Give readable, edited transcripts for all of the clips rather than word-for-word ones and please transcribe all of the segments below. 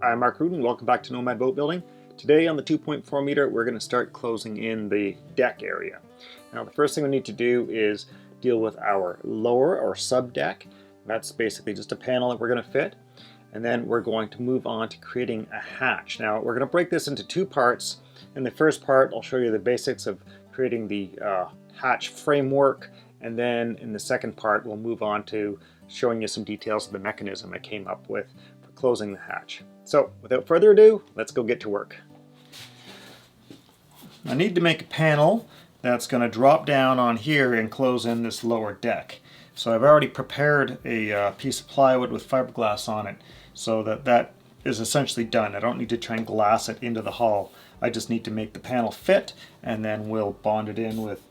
I'm Mark Rudin, welcome back to Nomad Boat Building. Today on the 2.4 meter we're going to start closing in the deck area. Now the first thing we need to do is deal with our lower or sub deck. That's basically just a panel that we're going to fit, and then we're going to move on to creating a hatch. Now we're going to break this into two parts. In the first part I'll show you the basics of creating the hatch framework, and then in the second part we'll move on to showing you some details of the mechanism I came up with for closing the hatch. So without further ado, let's go get to work. I need to make a panel that's going to drop down on here and close in this lower deck. So I've already prepared a piece of plywood with fiberglass on it, so that is essentially done. I don't need to try and glass it into the hull. I just need to make the panel fit, and then we'll bond it in with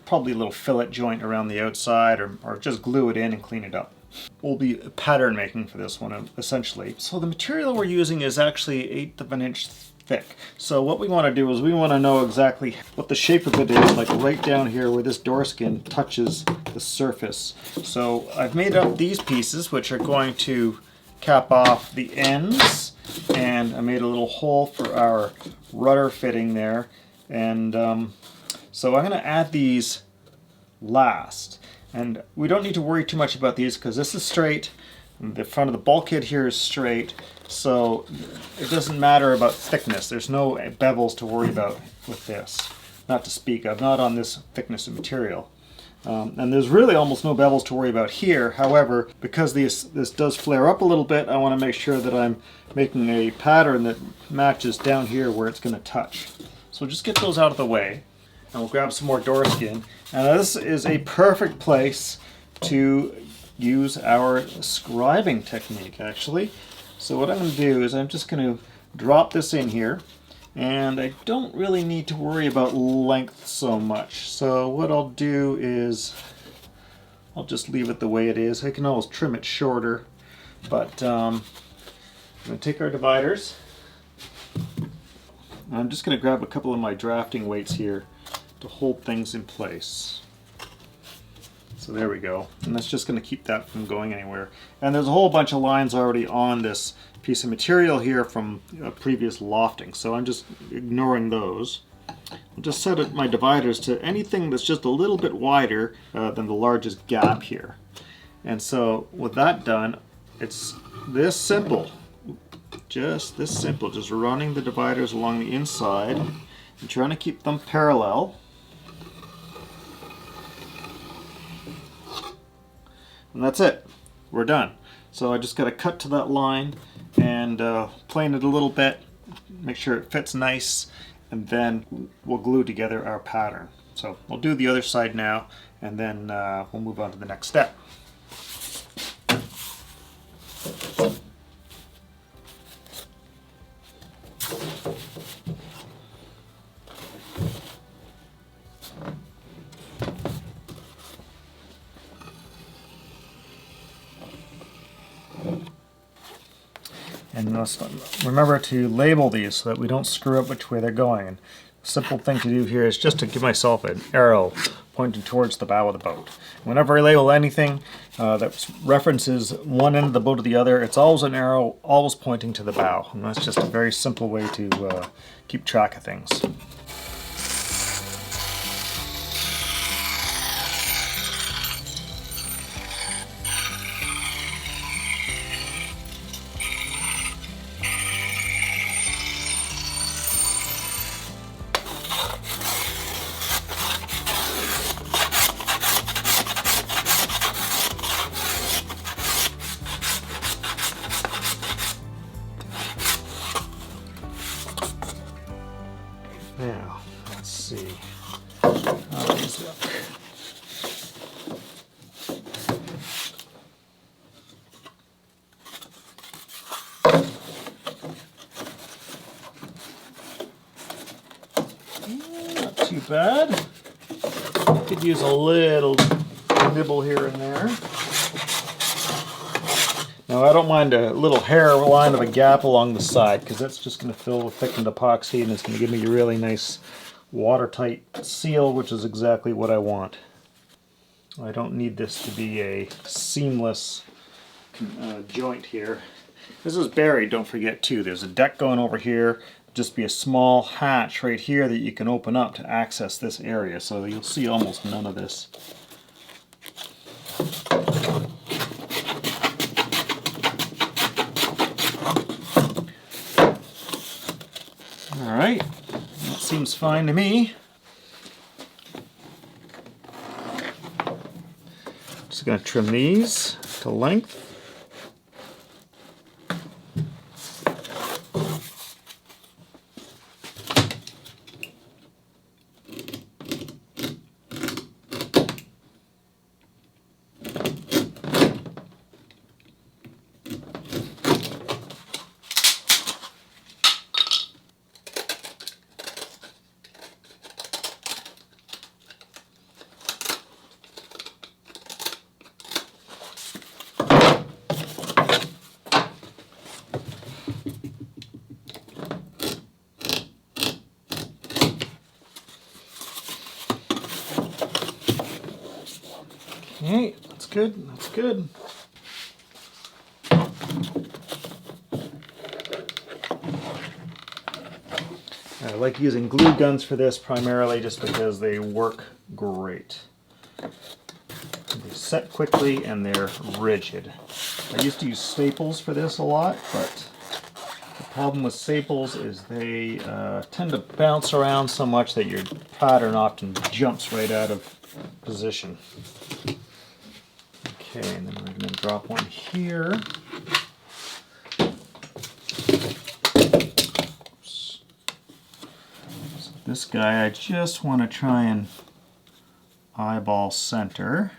probably a little fillet joint around the outside, or just glue it in and clean it up. We'll be pattern making for this one essentially. So the material we're using is actually 1/8 of an inch thick. So what we want to do is we want to know exactly what the shape of it is, like right down here where this door skin touches the surface. So I've made up these pieces which are going to cap off the ends, and I made a little hole for our rudder fitting there, and so I'm going to add these last. And we don't need to worry too much about these because this is straight. The front of the bulkhead here is straight, so it doesn't matter about thickness. There's no bevels to worry about with this, not to speak of, not on this thickness of material. And there's really almost no bevels to worry about here. However, because this does flare up a little bit, I want to make sure that I'm making a pattern that matches down here where it's going to touch. So just get those out of the way. And we'll grab some more door skin. And this is a perfect place to use our scribing technique, actually. So what I'm going to do is I'm just going to drop this in here, and I don't really need to worry about length so much. So what I'll do is I'll just leave it the way it is. I can always trim it shorter, but I'm going to take our dividers. I'm just going to grab a couple of my drafting weights here to hold things in place. So there we go, and that's just going to keep that from going anywhere. And there's a whole bunch of lines already on this piece of material here from previous lofting, so I'm just ignoring those. I'll just set my dividers to anything that's just a little bit wider than the largest gap here. And so with that done, it's this simple, just this simple, just running the dividers along the inside and trying to keep them parallel. And that's it. We're done. So I just got to cut to that line and plane it a little bit, make sure it fits nice, and then we'll glue together our pattern. So we'll do the other side now, and then we'll move on to the next step. And let's remember to label these so that we don't screw up which way they're going. And the simple thing to do here is just to give myself an arrow pointing towards the bow of the boat. Whenever I label anything that references one end of the boat or the other, it's always an arrow, always pointing to the bow. And that's just a very simple way to keep track of things. Now, let's see how these look. Not too bad. Could use a little nibble here and there. Now I don't mind a little hairline of a gap along the side, because that's just going to fill with thickened epoxy and it's going to give me a really nice watertight seal, which is exactly what I want. I don't need this to be a seamless joint here. This is buried, don't forget too. There's a deck going over here. Just be a small hatch right here that you can open up to access this area, so you'll see almost none of this. Alright, that seems fine to me. Just going to trim these to length. Okay, that's good, that's good. I like using glue guns for this primarily just because they work great. They set quickly and they're rigid. I used to use staples for this a lot, but the problem with staples is they tend to bounce around so much that your pattern often jumps right out of position. Okay, and then we're going to drop one here. Oops. So this guy, I just want to try and eyeball center.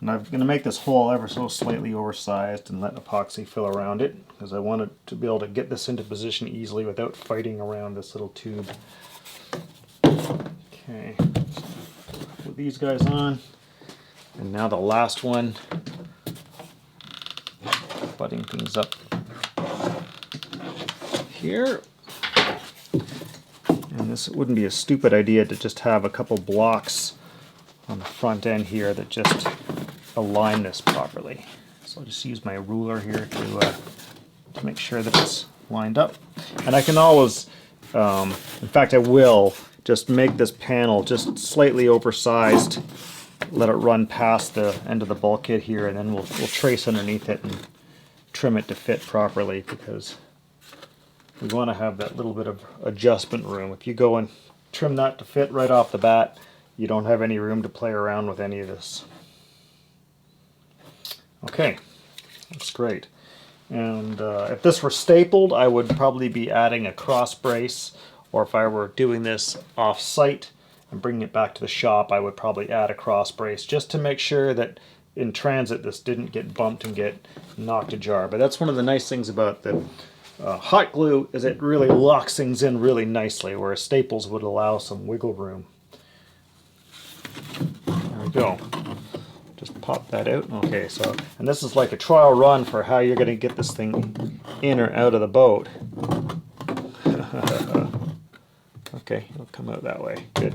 And I'm going to make this hole ever so slightly oversized and let epoxy fill around it, because I want it to be able to get this into position easily without fighting around this little tube. Okay, so put these guys on. And now the last one, butting things up here. And this wouldn't be a stupid idea to just have a couple blocks on the front end here that just align this properly. So I'll just use my ruler here to make sure that it's lined up. And I can always, in fact I will, just make this panel just slightly oversized. Let it run past the end of the bulkhead here, and then we'll trace underneath it and trim it to fit properly, because we want to have that little bit of adjustment room. If you go and trim that to fit right off the bat, you don't have any room to play around with any of this. Okay, that's great. And if this were stapled, I would probably be adding a cross brace, or if I were doing this off-site and bringing it back to the shop, I would probably add a cross brace just to make sure that in transit this didn't get bumped and get knocked ajar. But that's one of the nice things about the hot glue, is it really locks things in really nicely, whereas staples would allow some wiggle room. There we go. Just pop that out. Okay, so, and this is like a trial run for how you're going to get this thing in or out of the boat. Okay, it'll come out that way. Good.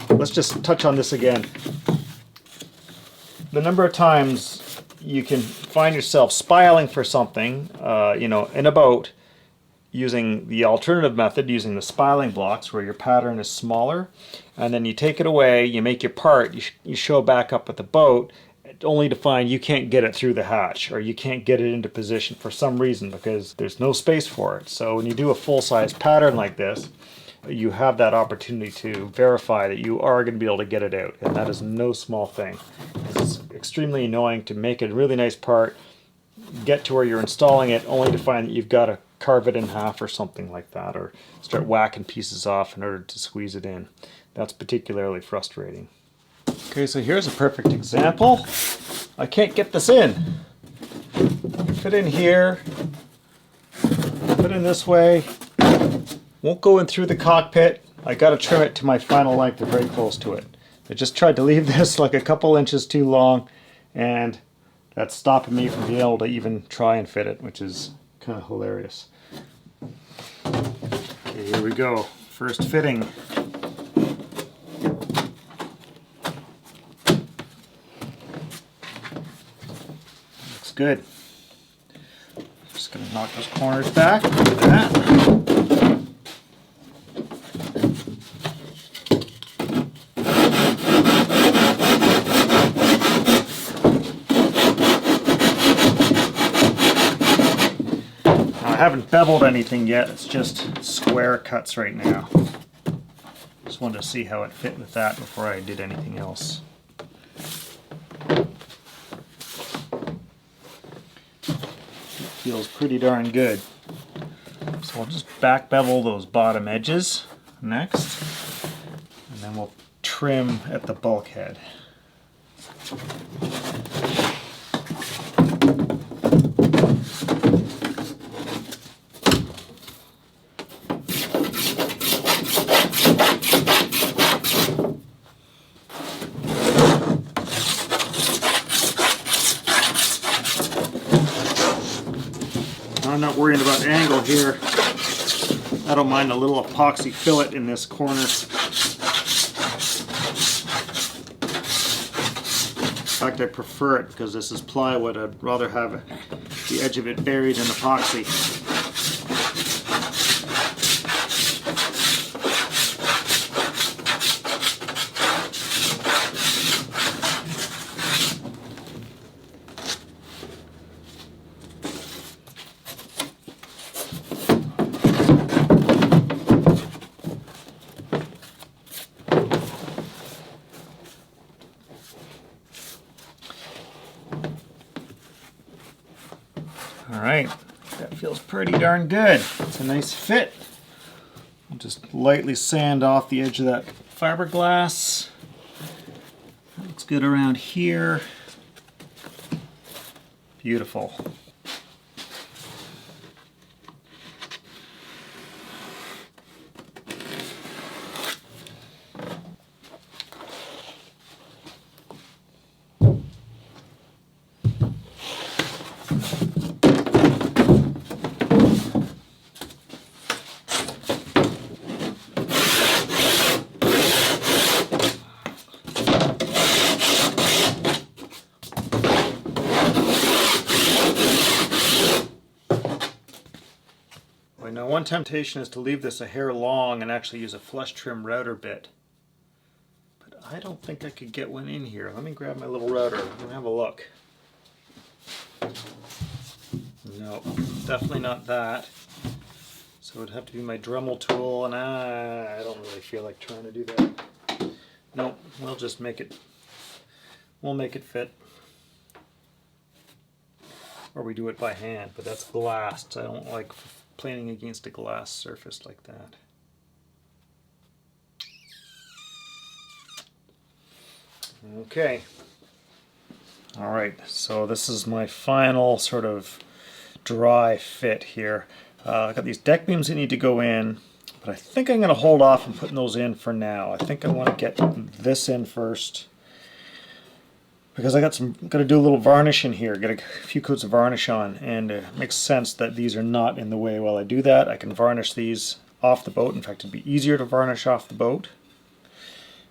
Let's just touch on this again. The number of times you can find yourself spiling for something, you know, in a boat, using the alternative method, using the spiling blocks where your pattern is smaller, and then you take it away, you make your part, you show back up at the boat, only to find you can't get it through the hatch, or you can't get it into position for some reason because there's no space for it. So when you do a full-size pattern like this, you have that opportunity to verify that you are going to be able to get it out, and that is no small thing. It's extremely annoying to make a really nice part, get to where you're installing it, only to find that you've got to carve it in half or something like that, or start whacking pieces off in order to squeeze it in. That's particularly frustrating. Okay, so here's a perfect example. I can't get this in. Fit in here, fit in this way. Won't go in through the cockpit. I got to trim it to my final length or very close to it. I just tried to leave this like a couple inches too long, and that's stopping me from being able to even try and fit it, which is kind of hilarious. Okay, here we go. First fitting. Looks good. Just gonna knock those corners back. Look at that. I haven't beveled anything yet, it's just square cuts right now. Just wanted to see how it fit with that before I did anything else. It feels pretty darn good. So I'll just back bevel those bottom edges next, and then we'll trim at the bulkhead. I'm not worrying about angle here. I don't mind a little epoxy fillet in this corner. In fact, I prefer it because this is plywood. I'd rather have the edge of it buried in epoxy. Alright, that feels pretty darn good. It's a nice fit. I'll just lightly sand off the edge of that fiberglass. Looks good around here. Beautiful. Now one temptation is to leave this a hair long and actually use a flush trim router bit. But I don't think I could get one in here. Let me grab my little router and have a look. No, definitely not that. So it would have to be my Dremel tool, and I don't really feel like trying to do that. Nope, we'll just make it, we'll make it fit. Or we do it by hand, but that's glass. I don't like planing against a glass surface like that. Okay. All right, so this is my final sort of dry fit here. I've got these deck beams that need to go in, but I think I'm going to hold off on putting those in for now. I think I want to get this in first, because I got to do a little varnish in here, get a few coats of varnish on, and it makes sense that these are not in the way. While I do that, I can varnish these off the boat. In fact, it'd be easier to varnish off the boat,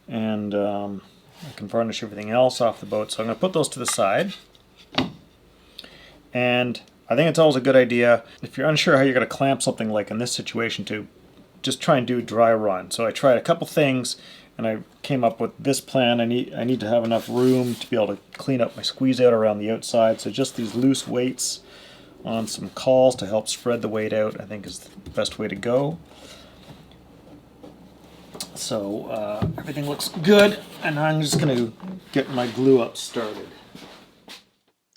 and I can varnish everything else off the boat. So I'm going to put those to the side, and I think it's always a good idea, if you're unsure how you're going to clamp something like in this situation, to just try and do a dry run. So I tried a couple things, and I came up with this plan. I need to have enough room to be able to clean up my squeeze out around the outside. So just these loose weights on some cauls to help spread the weight out, I think is the best way to go. So everything looks good, and I'm just going to get my glue up started.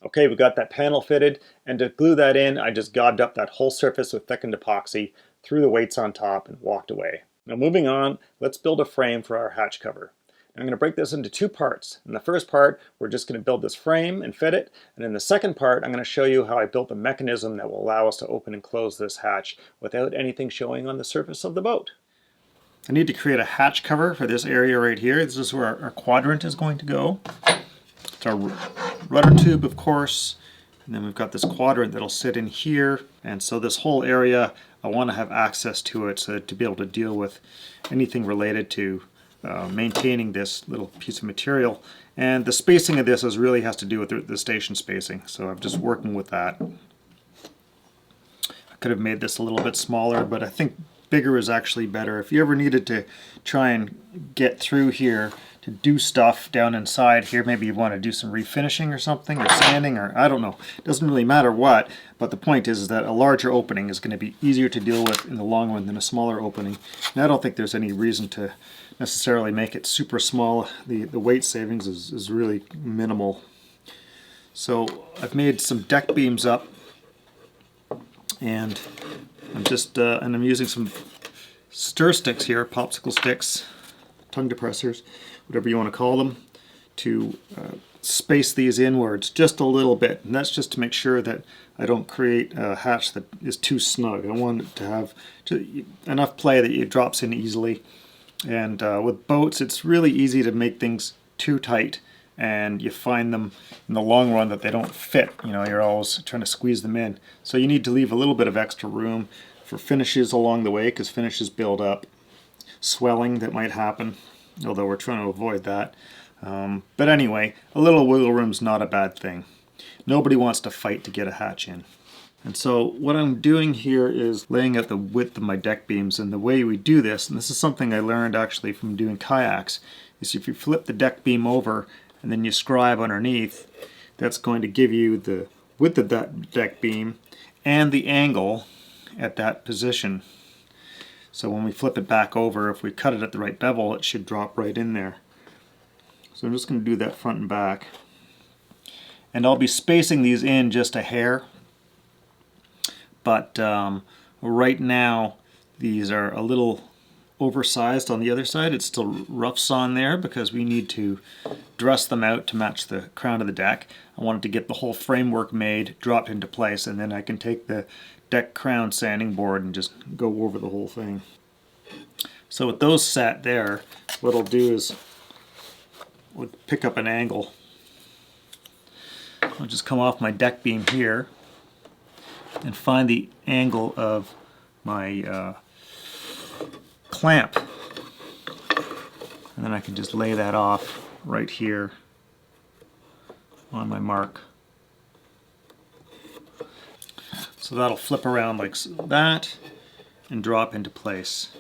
Okay, we got that panel fitted, and to glue that in, I just gobbed up that whole surface with thickened epoxy, threw the weights on top, and walked away. Now moving on, let's build a frame for our hatch cover. I'm going to break this into two parts. In the first part, we're just going to build this frame and fit it, and in the second part, I'm going to show you how I built the mechanism that will allow us to open and close this hatch without anything showing on the surface of the boat. I need to create a hatch cover for this area right here. This is where our quadrant is going to go. It's our rudder tube, of course, and then we've got this quadrant that'll sit in here, and so this whole area, I want to have access to it so to be able to deal with anything related to maintaining this little piece of material. And the spacing of this really has to do with the station spacing, so I'm just working with that. I could have made this a little bit smaller, but I think bigger is actually better. If you ever needed to try and get through here to do stuff down inside here, maybe you want to do some refinishing or something, or sanding, or I don't know. It doesn't really matter what, but the point is that a larger opening is going to be easier to deal with in the long run than a smaller opening. And I don't think there's any reason to necessarily make it super small. The weight savings is really minimal. So I've made some deck beams up, and I'm using some stir sticks here, popsicle sticks, tongue depressors, whatever you want to call them, to space these inwards just a little bit. And that's just to make sure that I don't create a hatch that is too snug. I want it to have enough play that it drops in easily. And with boats, it's really easy to make things too tight, and you find them in the long run that they don't fit. You know, you're always trying to squeeze them in. So you need to leave a little bit of extra room for finishes along the way, because finishes build up. Swelling that might happen, although we're trying to avoid that. But anyway, a little wiggle room's not a bad thing. Nobody wants to fight to get a hatch in. And so what I'm doing here is laying out the width of my deck beams, and the way we do this, and this is something I learned actually from doing kayaks, is if you flip the deck beam over and then you scribe underneath, that's going to give you the width of that deck beam and the angle at that position. So when we flip it back over, if we cut it at the right bevel, it should drop right in there. So I'm just going to do that front and back. And I'll be spacing these in just a hair. But right now, these are a little oversized on the other side. It's still roughs on there because we need to dress them out to match the crown of the deck. I wanted to get the whole framework made, dropped into place, and then I can take the deck crown sanding board and just go over the whole thing. So with those set there, what I'll do is we'll pick up an angle. I'll just come off my deck beam here and find the angle of my clamp, and then I can just lay that off right here on my mark. So that'll flip around like that and drop into place.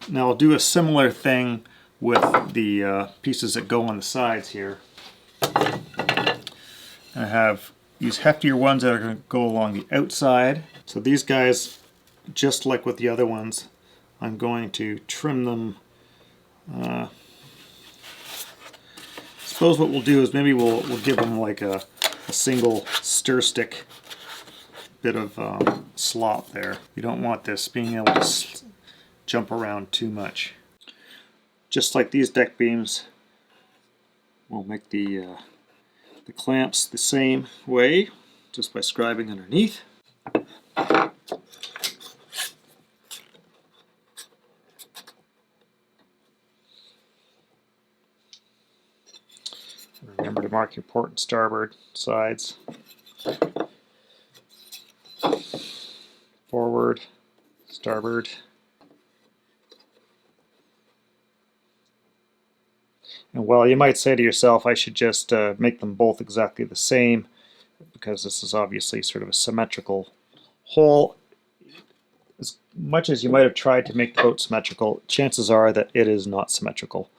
Now I'll do a similar thing with the pieces that go on the sides here. I have these heftier ones that are going to go along the outside. So these guys, just like with the other ones, I'm going to trim them. I suppose what we'll do is maybe we'll give them like a single stir stick bit of slop there. You don't want this being able to jump around too much. Just like these deck beams, we'll make the clamps the same way, just by scribing underneath. Remember to mark your port and starboard sides. Forward, starboard. And well, you might say to yourself, I should just make them both exactly the same, because this is obviously sort of a symmetrical hole. As much as you might have tried to make the boat symmetrical, chances are that it is not symmetrical.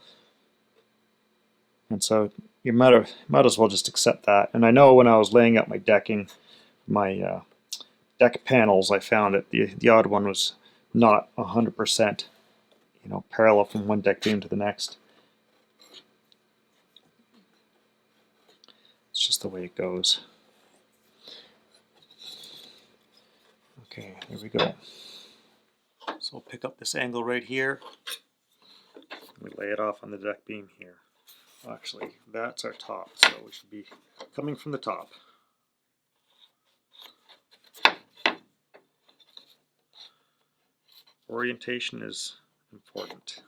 And so you might as well just accept that. And I know when I was laying out my decking, my deck panels, I found that the odd one was not 100%, parallel from one deck beam to the next. It's just the way it goes. Okay, here we go. So I'll pick up this angle right here. We lay it off on the deck beam here. Actually, that's our top, so we should be coming from the top. Orientation is important.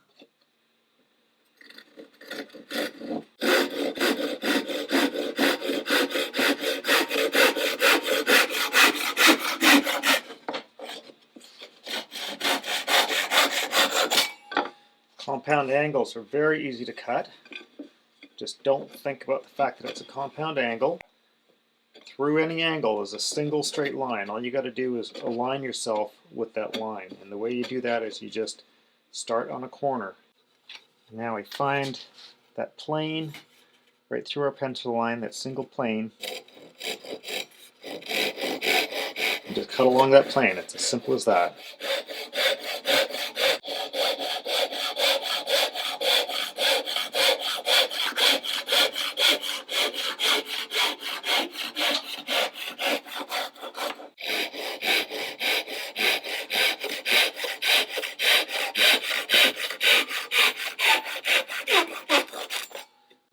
compound angles are very easy to cut. Just don't think about the fact that it's a compound angle. Through any angle is a single straight line. All you got to do is align yourself with that line. And the way you do that is you just start on a corner. Now we find that plane right through our pencil line, that single plane. And just cut along that plane. It's as simple as that.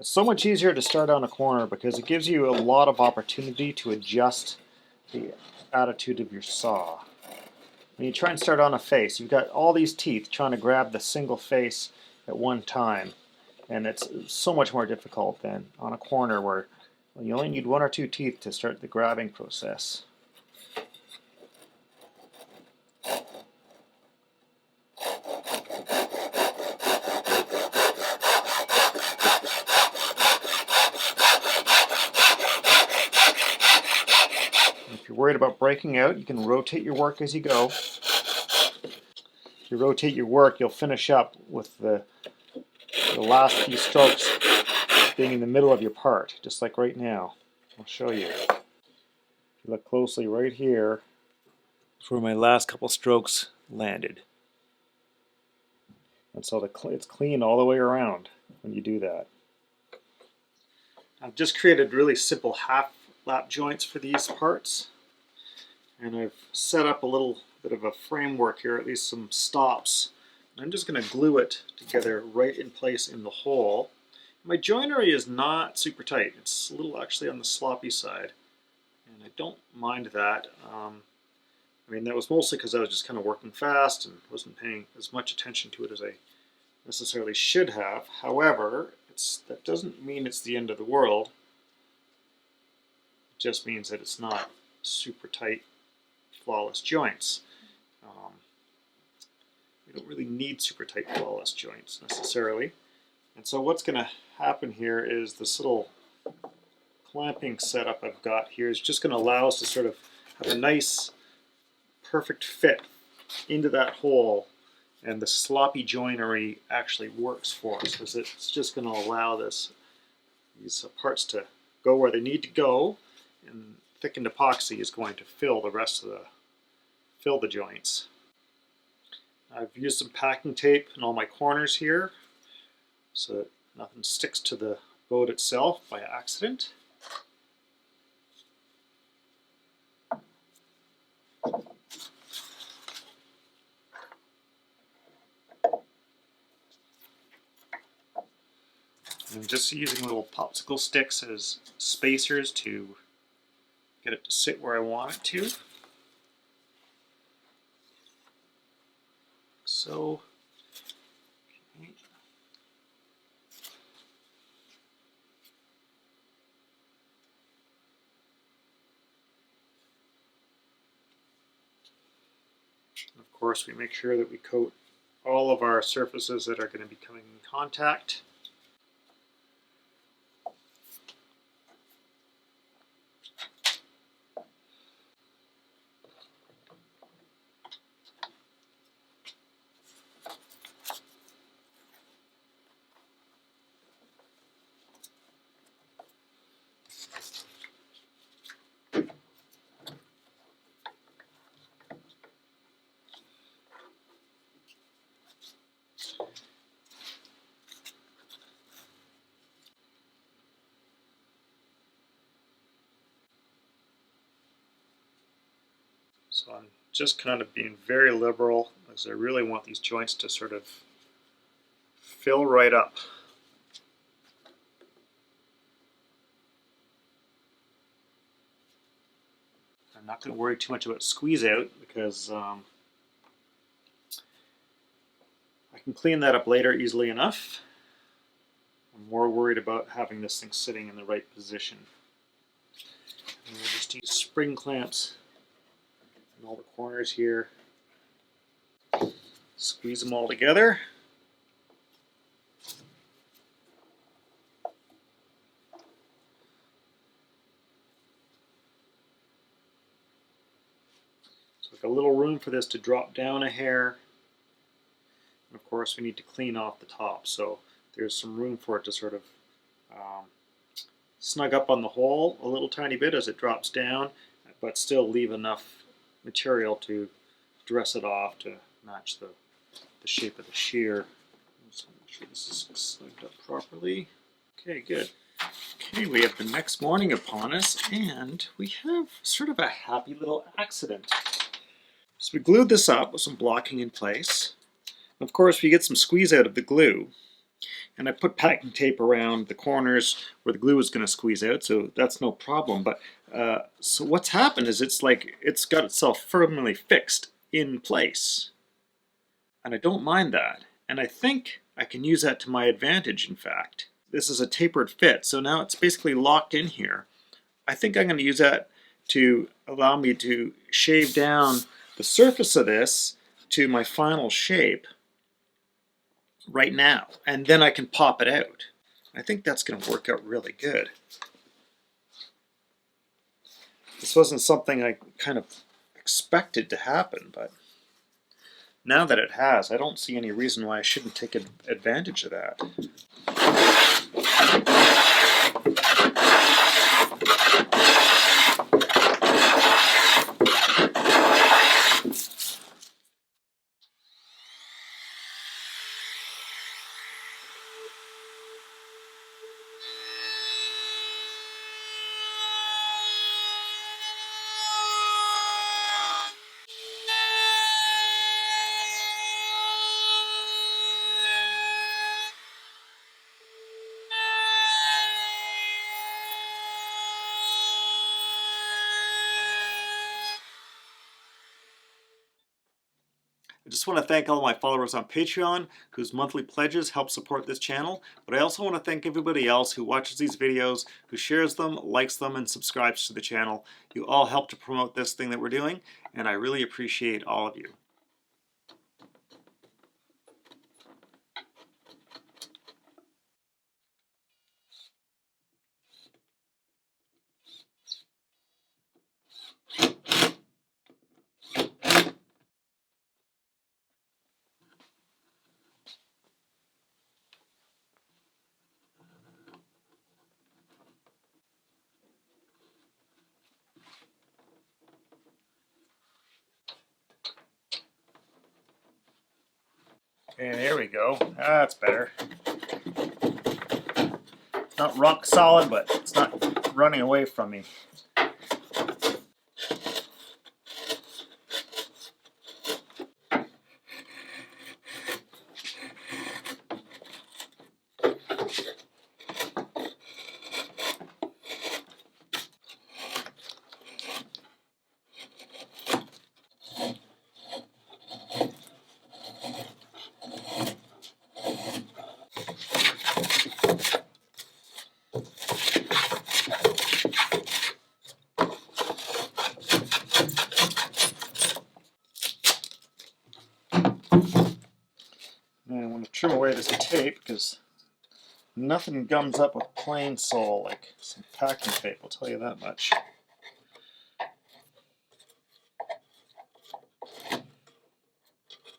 It's so much easier to start on a corner because it gives you a lot of opportunity to adjust the attitude of your saw. When you try and start on a face, you've got all these teeth trying to grab the single face at one time, and it's so much more difficult than on a corner where you only need one or two teeth to start the grabbing process. If you're worried about breaking out, you can rotate your work as you go. If you rotate your work, you'll finish up with the last few strokes being in the middle of your part, just like right now. I'll show you. If you look closely right here, that's where my last couple strokes landed. And so it's clean all the way around when you do that. I've just created really simple half lap joints for these parts. And I've set up a little bit of a framework here, at least some stops. And I'm just going to glue it together right in place in the hole. My joinery is not super tight. It's a little actually on the sloppy side. And I don't mind that. I mean, that was mostly because I was just kind of working fast and wasn't paying as much attention to it as I necessarily should have. However, that doesn't mean it's the end of the world. It just means that it's not super tight, flawless joints. We don't really need super tight, flawless joints necessarily. And so what's going to happen here is this little clamping setup I've got here is just going to allow us to sort of have a nice, perfect fit into that hole. And the sloppy joinery actually works for us because it's just going to allow these parts to go where they need to go, and thickened epoxy is going to fill the joints. I've used some packing tape in all my corners here so that nothing sticks to the boat itself by accident. I'm just using little popsicle sticks as spacers to get it to sit where I want it to. So, okay. Of course, we make sure that we coat all of our surfaces that are going to be coming in contact. So I'm just kind of being very liberal as I really want these joints to sort of fill right up. I'm not going to worry too much about squeeze out because I can clean that up later easily enough. I'm more worried about having this thing sitting in the right position. And we'll just use spring clamps in all the corners here. Squeeze them all together. like a little room for this to drop down a hair. And of course we need to clean off the top, so there's some room for it to sort of snug up on the hole a little tiny bit as it drops down, but still leave enough material to dress it off to match the shape of the shear. Just make sure this is snugged up properly. Okay, good. Okay, we have the next morning upon us, and we have sort of a happy little accident. So we glued this up with some blocking in place. Of course, we get some squeeze out of the glue, and I put packing tape around the corners where the glue is going to squeeze out, so that's no problem. But so what's happened is it's like it's got itself firmly fixed in place, and I don't mind that. And I think I can use that to my advantage. In fact, this is a tapered fit, so now it's basically locked in here. I think I'm going to use that to allow me to shave down the surface of this to my final shape right now, and then I can pop it out. I think that's going to work out really good. This wasn't something I kind of expected to happen, but now that it has, I don't see any reason why I shouldn't take advantage of that. I just want to thank all my followers on Patreon whose monthly pledges help support this channel, but I also want to thank everybody else who watches these videos, who shares them, likes them, and subscribes to the channel. You all help to promote this thing that we're doing, and I really appreciate all of you. Okay, there we go. That's better. Not rock solid, but it's not running away from me. Now I want to trim away this tape because nothing gums up with plain sole like some packing tape, I'll tell you that much.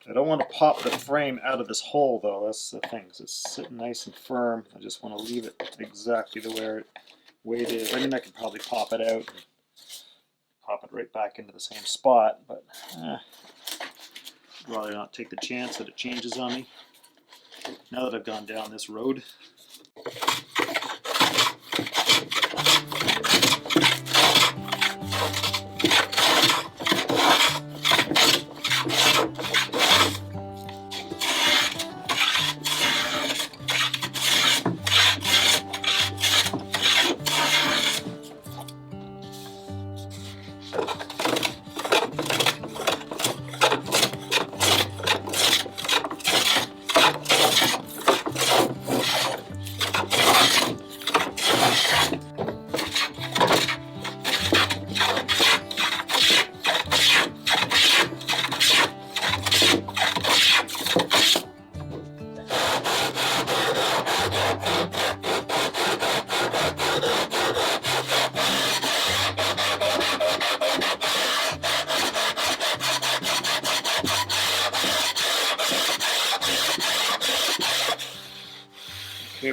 I don't want to pop the frame out of this hole though, that's the thing, 'cause it's sitting nice and firm. I just want to leave it exactly the way it is. I mean, I could probably pop it out and pop it right back into the same spot, but I'd rather not take the chance that it changes on me now that I've gone down this road.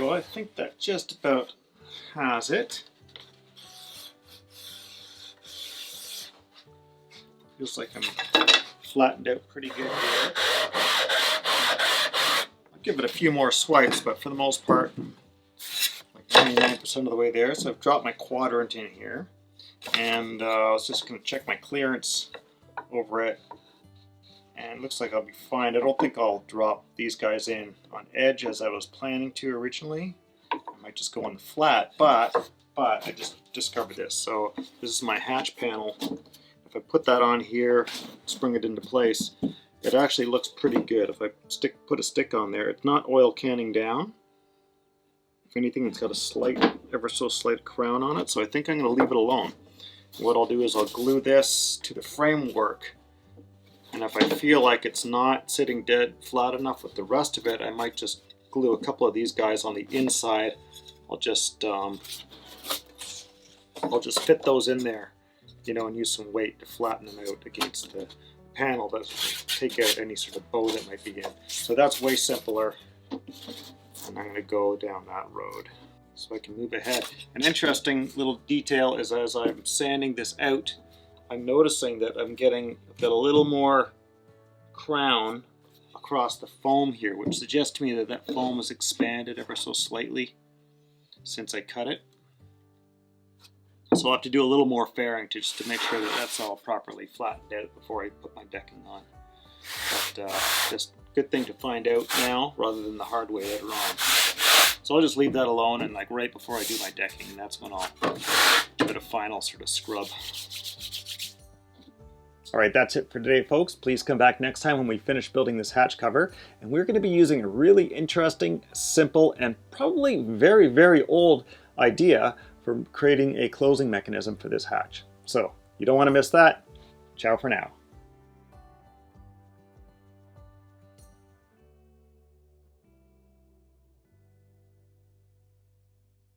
go. I think that just about has it. Feels like I'm flattened out pretty good here. I'll give it a few more swipes, but for the most part, like 29% of the way there. So I've dropped my quadrant in here, and I was just going to check my clearance over it, and it looks like I'll be fine. I don't think I'll drop these guys in on edge as I was planning to originally. I might just go on the flat, but I just discovered this. So this is my hatch panel. If I put that on here, spring it into place, it actually looks pretty good. If I put a stick on there, it's not oil canning down. If anything, it's got a slight, ever so slight crown on it, so I think I'm going to leave it alone. What I'll do is I'll glue this to the framework, and if I feel like it's not sitting dead flat enough with the rest of it, I might just glue a couple of these guys on the inside. I'll just fit those in there, you know, and use some weight to flatten them out against the panel to take out any sort of bow that might be in. So that's way simpler, and I'm going to go down that road so I can move ahead. An interesting little detail is as I'm sanding this out, I'm noticing that I've got a little more crown across the foam here, which suggests to me that that foam is expanded ever so slightly since I cut it. So I'll have to do a little more fairing just to make sure that that's all properly flattened out before I put my decking on. But just a good thing to find out now rather than the hard way later on. So I'll just leave that alone, and like right before I do my decking, that's when I'll give it a final sort of scrub. All right, that's it for today, folks. Please come back next time when we finish building this hatch cover, and we're going to be using a really interesting, simple, and probably very, very old idea for creating a closing mechanism for this hatch. So you don't want to miss that. Ciao for now.